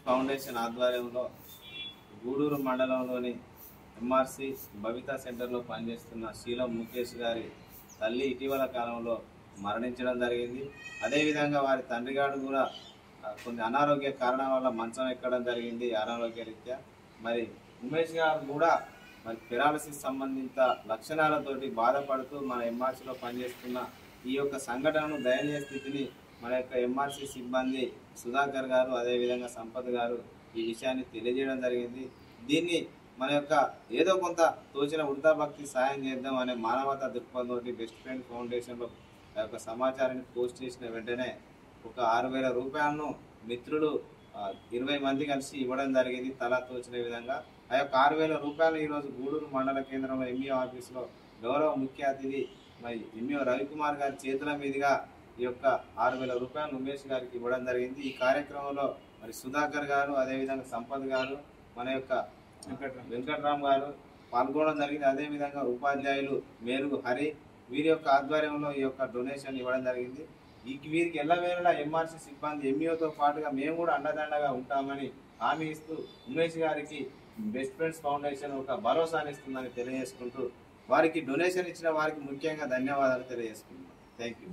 Foundation ఆధ్వర్యంలో గూడూరు మండలంలోని MRC భవిత సెంటర్లో పనిచేస్తున్న శీలం ముఖేష్ గారి తల్లి ఇటీవల కాలంలో మరణించడం జరిగింది. అదేవిధంగా వారి తండ్రి గారు కూడా కొన్ని అనారోగ్య కారణాల వల్ల మంచం ఎక్కడం జరిగింది. అనారోగ్య రీత్యా మరి ఉమేష్ గారు కూడా మరి పెరాలసిస్ సంబంధిత లక్షణాలతోటి బాధపడుతూ మన ఎంఆర్సీలో పనిచేస్తున్న ఈ యొక్క సంఘటనను దయనీయ స్థితిని మన యొక్క ఎంఆర్సీ సిబ్బంది సుధాకర్ గారు అదేవిధంగా సంపత్ గారు ఈ విషయాన్ని తెలియజేయడం జరిగింది. దీన్ని మన యొక్క ఏదో కొంత తోచిన వృద్ధాభక్తి సాయం చేద్దాం అనే మానవతా దృక్పథంతో బెస్ట్ ఫ్రెండ్ ఫౌండేషన్లో ఆ యొక్క సమాచారాన్ని పోస్ట్ చేసిన వెంటనే ఒక 6,000 రూపాయలను మిత్రులు 20 మంది కలిసి ఇవ్వడం జరిగింది. తలా తోచిన విధంగా ఆ యొక్క 6,000 రూపాయలు ఈరోజు గూడూరు మండల కేంద్రంలో ఎంఈఓ ఆఫీసులో గౌరవ ముఖ్య అతిథి మరి ఎంఈఓ రవికుమార్ గారి చేతుల మీదుగా ఈ యొక్క 6,000 రూపాయలు ఉమేష్ గారికి ఇవ్వడం జరిగింది. ఈ కార్యక్రమంలో మరి సుధాకర్ గారు అదేవిధంగా సంపత్ గారు మన యొక్క వెంకట్రామ్ గారు పాల్గొనడం జరిగింది. అదేవిధంగా ఉపాధ్యాయులు మేరుగు హరి వీరి యొక్క ఆధ్వర్యంలో ఈ యొక్క డొనేషన్ ఇవ్వడం జరిగింది. వీరికి ఎల్లవేళలా ఎంఆర్సీ సిబ్బంది ఎంఈఓతో పాటుగా మేము కూడా అండదండగా ఉంటామని హామీ ఇస్తూ ఉమేష్ గారికి బెస్ట్ ఫ్రెండ్స్ ఫౌండేషన్ ఒక భరోసాని ఇస్తుందని తెలియజేసుకుంటూ వారికి డొనేషన్ ఇచ్చిన వారికి ముఖ్యంగా ధన్యవాదాలు తెలియజేసుకుంటున్నాం. Thank you.